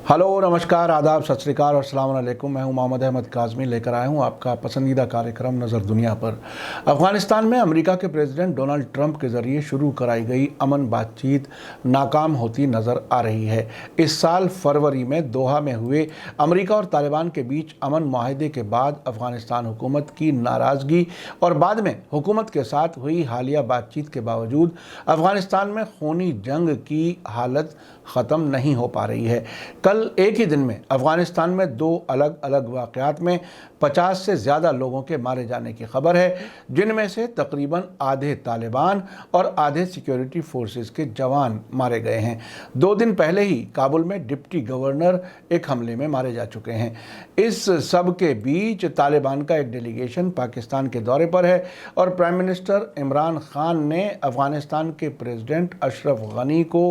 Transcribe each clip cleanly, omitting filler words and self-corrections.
Hello नमस्कार आदाब सत श्री अकाल और अस्सलाम वालेकुम। मैं हूं मोहम्मद अहमद काज़मी, लेकर आया हूं आपका पसंदीदा कार्यक्रम नज़र दुनिया पर। अफ़गानिस्तान में अमेरिका के प्रेसिडेंट डोनाल्ड ट्रंप के ज़रिए शुरू कराई गई अमन बातचीत नाकाम होती नज़र आ रही है। इस साल फरवरी में दोहा में हुए अमेरिका और तालिबान के बीच अमन माहदे के बाद अफ़गानिस्तान हुकूमत की नाराज़गी और बाद में हुकूमत के साथ हुई हालिया बातचीत के बावजूद अफ़गानिस्तान में खूनी जंग की हालत ख़त्म नहीं हो पा रही है। कल एक ही दिन में अफ़गानिस्तान में दो अलग अलग वाक़यात में 50 से ज़्यादा लोगों के मारे जाने की खबर है, जिनमें से तकरीबन आधे तालिबान और आधे सिक्योरिटी फोर्सेस के जवान मारे गए हैं। 2 दिन पहले ही काबुल में डिप्टी गवर्नर एक हमले में मारे जा चुके हैं। इस सब के बीच तालिबान का एक डेलीगेशन पाकिस्तान के दौरे पर है और प्राइम मिनिस्टर इमरान खान ने अफ़गानिस्तान के प्रेसिडेंट अशरफ गनी को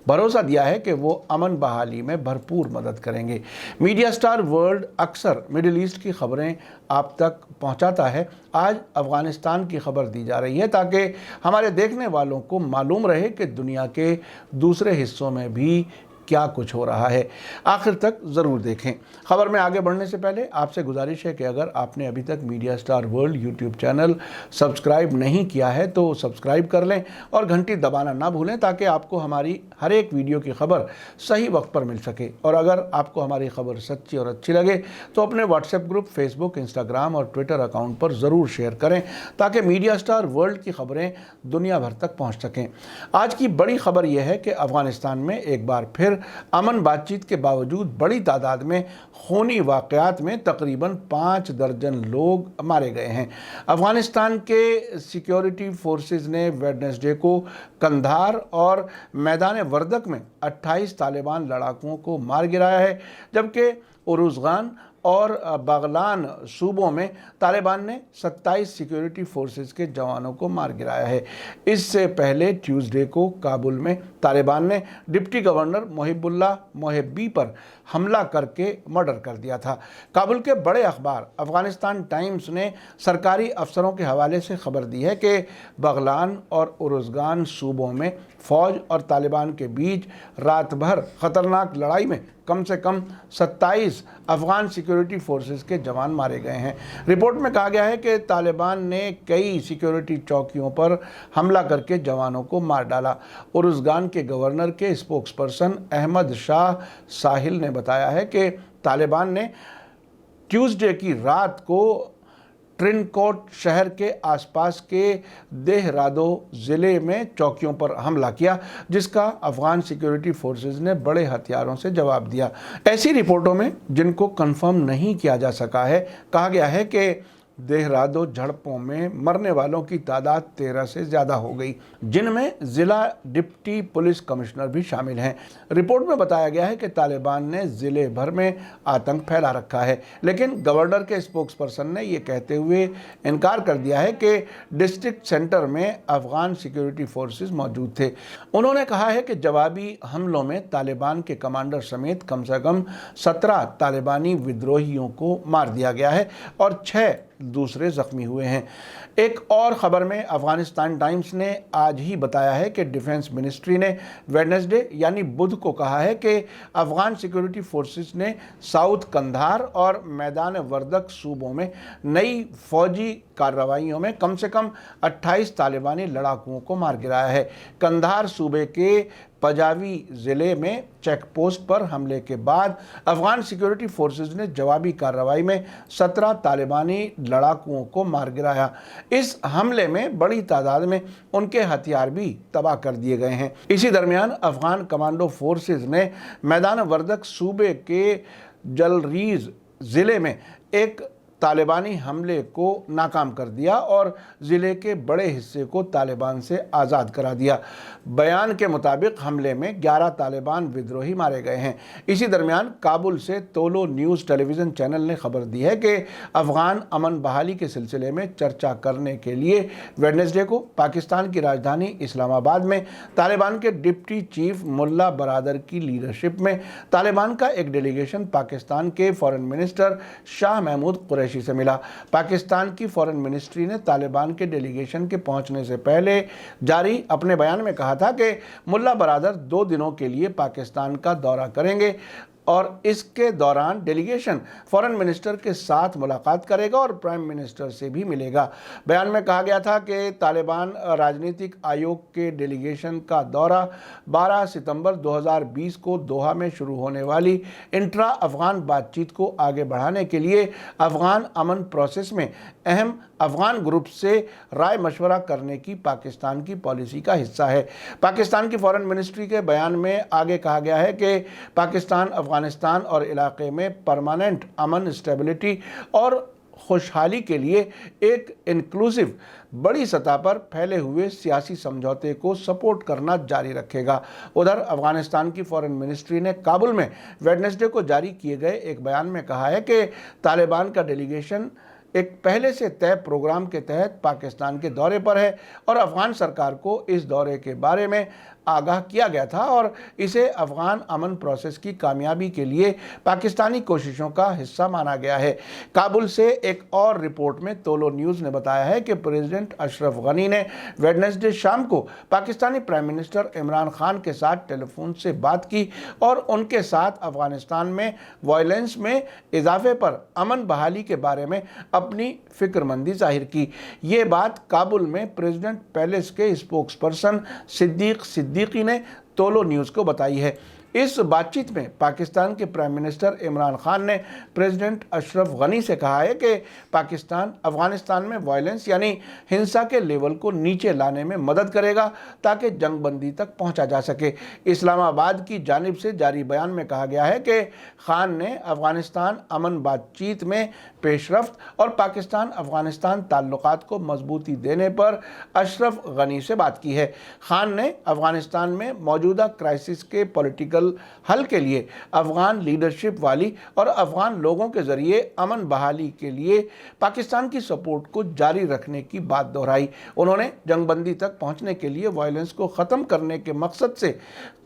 भरोसा दिया है कि वो अमन बहाली में भरपूर मदद करेंगे। मीडिया स्टार वर्ल्ड अक्सर मिडिल ईस्ट की खबरें आप तक पहुंचाता है। आज अफ़गानिस्तान की खबर दी जा रही है ताकि हमारे देखने वालों को मालूम रहे कि दुनिया के दूसरे हिस्सों में भी क्या कुछ हो रहा है। आखिर तक ज़रूर देखें। खबर में आगे बढ़ने से पहले आपसे गुजारिश है कि अगर आपने अभी तक media star world YouTube channel subscribe नहीं किया है तो सब्सक्राइब कर लें और घंटी दबाना ना भूलें ताकि आपको हमारी हर एक वीडियो की खबर सही वक्त पर मिल सके। और अगर आपको हमारी खबर सच्ची और अच्छी लगे तो अपने व्हाट्सएप ग्रुप, फेसबुक, इंस्टाग्राम और ट्विटर अकाउंट पर ज़रूर शेयर करें ताकि मीडिया स्टार वर्ल्ड की खबरें दुनिया भर तक पहुँच सकें। आज की बड़ी खबर यह है कि अफ़गानिस्तान में एक बार फिर अमन बातचीत के बावजूद बड़ी तादाद में खूनी वाक़यात में तकरीबन 5 दर्जन लोग मारे गए हैं। अफ़गानिस्तान के सिक्योरिटी फोर्सेस ने वेडनेसडे को कंधार और मैदान वर्दक में 28 तालिबान लड़ाकों को मार गिराया है, जबकि उरुज़गान और बागलान सूबों में तालिबान ने 27 सिक्योरिटी फोर्सेस के जवानों को मार गिराया है। इससे पहले ट्यूसडे को काबुल में तालिबान ने डिप्टी गवर्नर मोहिबुल्लाह मोहिब्बी पर हमला करके मर्डर कर दिया था। काबुल के बड़े अखबार अफ़गानिस्तान टाइम्स ने सरकारी अफसरों के हवाले से खबर दी है कि बागलान और उरुज़गान सूबों में फ़ौज और तालिबान के बीच रात भर ख़तरनाक लड़ाई में कम से कम 27 अफ़गान सिक्योरिटी फोर्सेस के जवान मारे गए हैं। रिपोर्ट में कहा गया है कि तालिबान ने कई सिक्योरिटी चौकियों पर हमला करके जवानों को मार डाला। उरुज़गान के गवर्नर के स्पोक्सपर्सन अहमद शाह साहिल ने बताया है कि तालिबान ने ट्यूसडे की रात को ट्रिनकोट शहर के आसपास के देहरादो ज़िले में चौकियों पर हमला किया, जिसका अफ़गान सिक्योरिटी फोर्सेस ने बड़े हथियारों से जवाब दिया। ऐसी रिपोर्टों में, जिनको कंफर्म नहीं किया जा सका है, कहा गया है कि देहरादो झड़पों में मरने वालों की तादाद 13 से ज़्यादा हो गई, जिनमें ज़िला डिप्टी पुलिस कमिश्नर भी शामिल हैं। रिपोर्ट में बताया गया है कि तालिबान ने ज़िले भर में आतंक फैला रखा है, लेकिन गवर्नर के स्पोक्सपर्सन ने यह कहते हुए इनकार कर दिया है कि डिस्ट्रिक्ट सेंटर में अफ़गान सिक्योरिटी फोर्सेस मौजूद थे। उन्होंने कहा है कि जवाबी हमलों में तालिबान के कमांडर समेत कम से कम 17 तालिबानी विद्रोहियों को मार दिया गया है और 6 दूसरे जख्मी हुए हैं। एक और खबर में अफ़गानिस्तान टाइम्स ने आज ही बताया है कि डिफेंस मिनिस्ट्री ने वेडनेसडे यानी बुध को कहा है कि अफ़गान सिक्योरिटी फोर्सेस ने साउथ कंधार और मैदान वर्दक सूबों में नई फौजी कार्रवाइयों में कम से कम 28 तालिबानी लड़ाकों को मार गिराया है। कंधार सूबे के पजावी ज़िले में चेक पोस्ट पर हमले के बाद अफ़गान सिक्योरिटी फोर्सेस ने जवाबी कार्रवाई में 17 तालिबानी लड़ाकुओं को मार गिराया। इस हमले में बड़ी तादाद में उनके हथियार भी तबाह कर दिए गए हैं। इसी दरमियान अफ़गान कमांडो फोर्सेस ने मैदान वर्दक सूबे के जलरीज ज़िले में एक तालिबानी हमले को नाकाम कर दिया और ज़िले के बड़े हिस्से को तालिबान से आज़ाद करा दिया। बयान के मुताबिक हमले में 11 तालिबान विद्रोही मारे गए हैं। इसी दरमियान काबुल से तोलो न्यूज़ टेलीविज़न चैनल ने खबर दी है कि अफ़गान अमन बहाली के सिलसिले में चर्चा करने के लिए वेडनेसडे को पाकिस्तान की राजधानी इस्लामाबाद में तालिबान के डिप्टी चीफ मुल्ला बरादर की लीडरशिप में तालिबान का एक डेलीगेशन पाकिस्तान के फॉरेन मिनिस्टर शाह महमूद कुरैशी से मिला। पाकिस्तान की फॉरेन मिनिस्ट्री ने तालिबान के डेलीगेशन के पहुंचने से पहले जारी अपने बयान में कहा था कि मुल्ला बरादर 2 दिनों के लिए पाकिस्तान का दौरा करेंगे और इसके दौरान डेलीगेशन फॉरेन मिनिस्टर के साथ मुलाकात करेगा और प्राइम मिनिस्टर से भी मिलेगा। बयान में कहा गया था कि तालिबान राजनीतिक आयोग के डेलीगेशन का दौरा 12 सितंबर 2020 को दोहा में शुरू होने वाली इंट्रा अफगान बातचीत को आगे बढ़ाने के लिए अफगान अमन प्रोसेस में अहम अफगान ग्रुप से राय मशवरा करने की पाकिस्तान की पॉलिसी का हिस्सा है। पाकिस्तान की फॉरेन मिनिस्ट्री के बयान में आगे कहा गया है कि पाकिस्तान अफगानिस्तान और इलाके में परमानेंट अमन, स्टेबिलिटी और खुशहाली के लिए एक इंक्लूसिव बड़ी सतह पर फैले हुए सियासी समझौते को सपोर्ट करना जारी रखेगा। उधर अफगानिस्तान की फॉरेन मिनिस्ट्री ने काबुल में वेडनेसडे को जारी किए गए एक बयान में कहा है कि तालिबान का डेलीगेशन एक पहले से तय प्रोग्राम के तहत पाकिस्तान के दौरे पर है और अफगान सरकार को इस दौरे के बारे में आगाह किया गया था और इसे अफगान अमन प्रोसेस की कामयाबी के लिए पाकिस्तानी कोशिशों का हिस्सा माना गया है। काबुल से एक और रिपोर्ट में तोलो न्यूज़ ने बताया है कि प्रेसिडेंट अशरफ गनी ने वेडनेसडे शाम को पाकिस्तानी प्राइम मिनिस्टर इमरान खान के साथ टेलीफोन से बात की और उनके साथ अफगानिस्तान में वायलेंस में इजाफे पर अमन बहाली के बारे में अपनी फिक्रमंदी जाहिर की। ये बात काबुल में प्रेसिडेंट पैलेस के स्पोक्स पर्सन सिद्दीकी ने तोलो न्यूज़ को बताई है। इस बातचीत में पाकिस्तान के प्राइम मिनिस्टर इमरान खान ने प्रेसिडेंट अशरफ गनी से कहा है कि पाकिस्तान अफगानिस्तान में वायलेंस यानी हिंसा के लेवल को नीचे लाने में मदद करेगा ताकि जंगबंदी तक पहुंचा जा सके। इस्लामाबाद की जानिब से जारी बयान में कहा गया है कि खान ने अफगानिस्तान अमन बातचीत में पेशरफ्त और पाकिस्तान अफगानिस्तान ताल्लुकात को मजबूती देने पर अशरफ गनी से बात की है। खान ने अफगानिस्तान में मौजूदा क्राइसिस के पॉलिटिकल हल के लिए अफगान लीडरशिप वाली और अफगान लोगों के जरिए अमन बहाली के लिए पाकिस्तान की सपोर्ट को जारी रखने की बात दोहराई। उन्होंने जंगबंदी तक पहुंचने के लिए वायलेंस को ख़त्म करने के मकसद से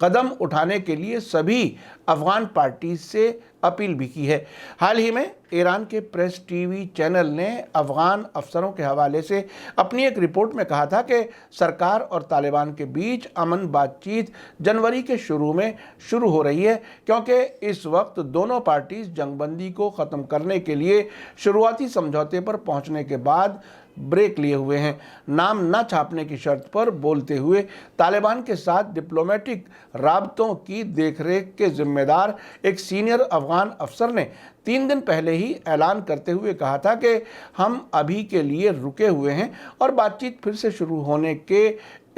कदम उठाने के लिए सभी अफगान पार्टी से अपील भी की है। हाल ही में ईरान के प्रेस टीवी चैनल ने अफगान अफसरों के हवाले से अपनी एक रिपोर्ट में कहा था कि सरकार और तालिबान के बीच अमन बातचीत जनवरी के शुरू में शुरू हो रही है क्योंकि इस वक्त दोनों पार्टीज जंगबंदी को ख़त्म करने के लिए शुरुआती समझौते पर पहुंचने के बाद ब्रेक लिए हुए हैं। नाम न छापने की शर्त पर बोलते हुए तालिबान के साथ डिप्लोमेटिक राबतों की देखरेख के जिम्मेदार एक सीनियर अफगान अफसर ने 3 दिन पहले ही ऐलान करते हुए कहा था कि हम अभी के लिए रुके हुए हैं और बातचीत फिर से शुरू होने के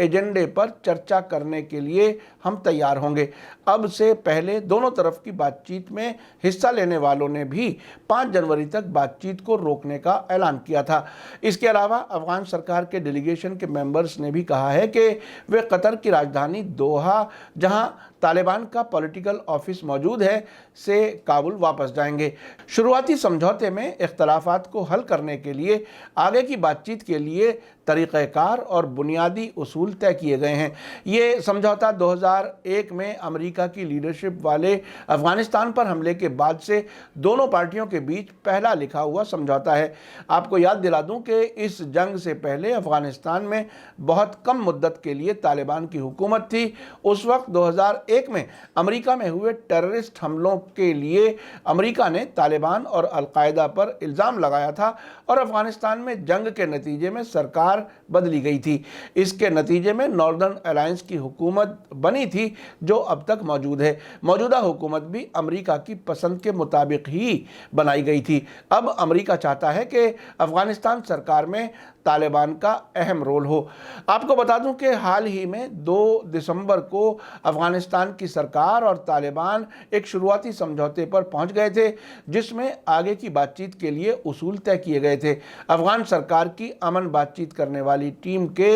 एजेंडे पर चर्चा करने के लिए हम तैयार होंगे। अब से पहले दोनों तरफ की बातचीत में हिस्सा लेने वालों ने भी 5 जनवरी तक बातचीत को रोकने का ऐलान किया था। इसके अलावा अफगान सरकार के डेलीगेशन के मेंबर्स ने भी कहा है कि वे कतर की राजधानी दोहा, जहां तालिबान का पॉलिटिकल ऑफिस मौजूद है, से काबुल वापस जाएंगे। शुरुआती समझौते में इख्तलाफात को हल करने के लिए आगे की बातचीत के लिए तरीक़ाकार और बुनियादी उसूल तय किए गए हैं। ये समझौता 2001 में अमेरिका की लीडरशिप वाले अफगानिस्तान पर हमले के बाद से दोनों पार्टियों के बीच पहला लिखा हुआ समझौता है। आपको याद दिला दूं कि इस जंग से पहले अफगानिस्तान में बहुत कम मुद्दत के लिए तालिबान की हुकूमत थी। उस वक्त 2001 में अमेरिका में हुए टेररिस्ट हमलों के लिए अमेरिका ने तालिबान और अलकायदा पर इल्ज़ाम लगाया था और अफगानिस्तान में जंग के नतीजे में सरकार बदली गई थी। इसके नतीजे में नॉर्दर्न अलायंस की हुकूमत बनी थी जो अब तक मौजूद है। मौजूदा हुकूमत भी अमेरिका की पसंद के मुताबिक ही बनाई गई थी। अब अमेरिका चाहता है कि अफगानिस्तान सरकार में तालिबान का अहम रोल हो। आपको बता दूं कि हाल ही में 2 दिसंबर को अफगानिस्तान की सरकार और तालिबान एक शुरुआती समझौते पर पहुंच गए थे जिसमें आगे की बातचीत के लिए उसूल तय किए गए थे। अफगान सरकार की अमन बातचीत करने वाली टीम के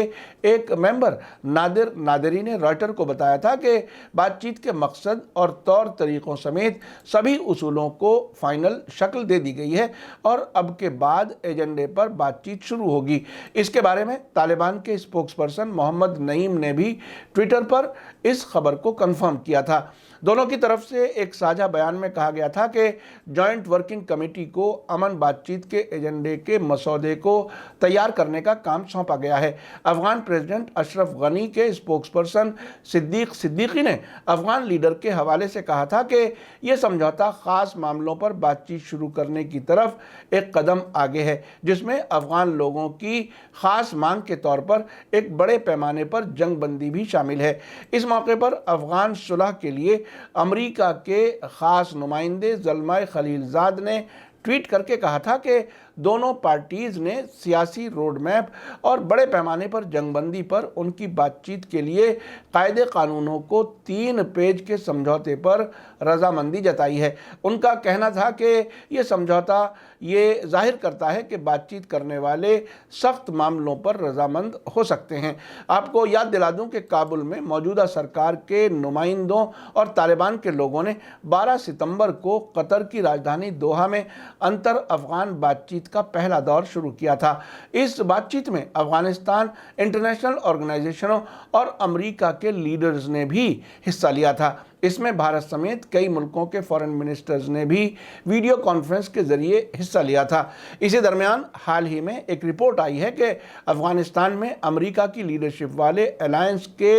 एक मेंबर नादिर नादरी ने रॉयटर को बताया था कि बातचीत के मकसद और तौर तरीक़ों समेत सभी उसूलों को फाइनल शक्ल दे दी गई है और अब के बाद एजेंडे पर बातचीत शुरू होगी। इसके बारे में तालिबान के स्पोक्सपर्सन मोहम्मद नईम ने भी ट्विटर पर इस खबर को कंफर्म कंफर्म किया था। दोनों की तरफ से एक साझा बयान में कहा गया था कि जॉइंट वर्किंग कमेटी को अमन बातचीत के एजेंडे के मसौदे को तैयार करने का काम सौंपा गया है। अफगान प्रेसिडेंट अशरफ गनी के स्पोक्सपर्सन सिद्दीक सिद्दीकी ने अफगान लीडर के हवाले से कहा था कि यह समझौता खास मामलों पर बातचीत शुरू करने की तरफ एक कदम आगे है, जिसमें अफगान लोगों की खास मांग के तौर पर एक बड़े पैमाने पर जंगबंदी भी शामिल है। इस मौके पर अफगान सुलह के लिए अमेरिका के खास नुमाइंदे ज़ल्माए खलीलजाद ने ट्वीट करके कहा था कि दोनों पार्टीज़ ने सियासी रोड मैप और बड़े पैमाने पर जंगबंदी पर उनकी बातचीत के लिए कायदे कानूनों को 3 पेज के समझौते पर रजामंदी जताई है। उनका कहना था कि ये समझौता ये जाहिर करता है कि बातचीत करने वाले सख्त मामलों पर रजामंद हो सकते हैं। आपको याद दिला दूं कि काबुल में मौजूदा सरकार के नुमाइंदों और तालिबान के लोगों ने 12 सितंबर को कतर की राजधानी दोहा में अंतर अफगान बातचीत का पहला दौर शुरू किया था। इस बातचीत में अफगानिस्तान, इंटरनेशनल ऑर्गेनाइजेशनों और अमेरिका के लीडर्स ने भी हिस्सा लिया था। इसमें भारत समेत कई मुल्कों के फॉरेन मिनिस्टर्स ने भी वीडियो कॉन्फ्रेंस के जरिए हिस्सा लिया था। इसी दरमियान हाल ही में एक रिपोर्ट आई है कि अफगानिस्तान में अमेरिका की लीडरशिप वाले अलायंस के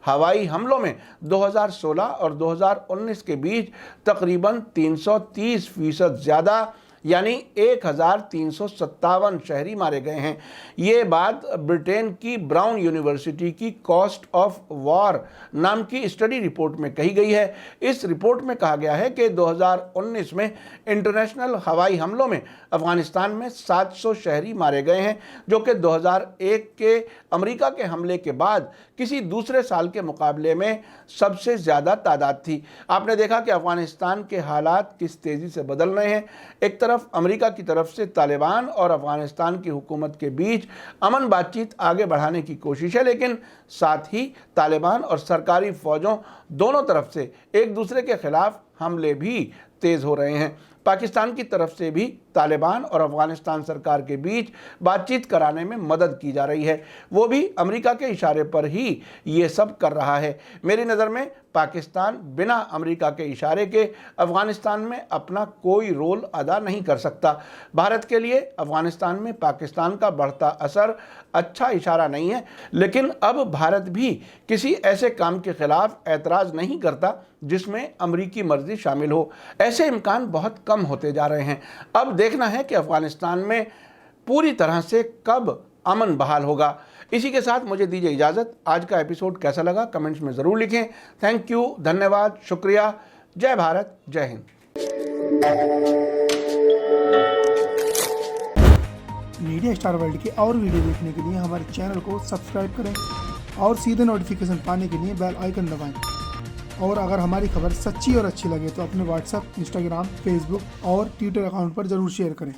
हवाई हमलों में 2016 और 2019 के बीच तकरीबन 330% ज़्यादा यानी 1357 शहरी मारे गए हैं। ये बात ब्रिटेन की ब्राउन यूनिवर्सिटी की कॉस्ट ऑफ वॉर नाम की स्टडी रिपोर्ट में कही गई है। इस रिपोर्ट में कहा गया है कि 2019 में इंटरनेशनल हवाई हमलों में अफगानिस्तान में 700 शहरी मारे गए हैं, जो कि 2001 के अमेरिका के हमले के बाद किसी दूसरे साल के मुकाबले में सबसे ज़्यादा तादाद थी। आपने देखा कि अफगानिस्तान के हालात किस तेज़ी से बदल रहे हैं। एक तरफ अमेरिका की तरफ से तालिबान और अफगानिस्तान की हुकूमत के बीच अमन बातचीत आगे बढ़ाने की कोशिश है, लेकिन साथ ही तालिबान और सरकारी फौजों दोनों तरफ से एक दूसरे के खिलाफ हमले भी तेज़ हो रहे हैं। पाकिस्तान की तरफ से भी तालिबान और अफगानिस्तान सरकार के बीच बातचीत कराने में मदद की जा रही है। वो भी अमेरिका के इशारे पर ही ये सब कर रहा है। मेरी नज़र में पाकिस्तान बिना अमेरिका के इशारे के अफगानिस्तान में अपना कोई रोल अदा नहीं कर सकता। भारत के लिए अफगानिस्तान में पाकिस्तान का बढ़ता असर अच्छा इशारा नहीं है, लेकिन अब भारत भी किसी ऐसे काम के खिलाफ ऐतराज़ नहीं करता जिसमें अमेरिकी मर्जी शामिल हो। ऐसे इम्कान बहुत कम होते जा रहे हैं। अब देखना है कि अफगानिस्तान में पूरी तरह से कब अमन बहाल होगा। इसी के साथ मुझे दीजिए इजाज़त। आज का एपिसोड कैसा लगा कमेंट्स में ज़रूर लिखें। थैंक यू, धन्यवाद, शुक्रिया। जय भारत, जय हिंद। मीडिया स्टार वर्ल्ड के और वीडियो देखने के लिए हमारे चैनल को सब्सक्राइब करें और सीधे नोटिफिकेशन पाने के लिए बेल आइकन दबाएं। और अगर हमारी खबर सच्ची और अच्छी लगे तो अपने व्हाट्सएप, इंस्टाग्राम, फेसबुक और ट्विटर अकाउंट पर ज़रूर शेयर करें।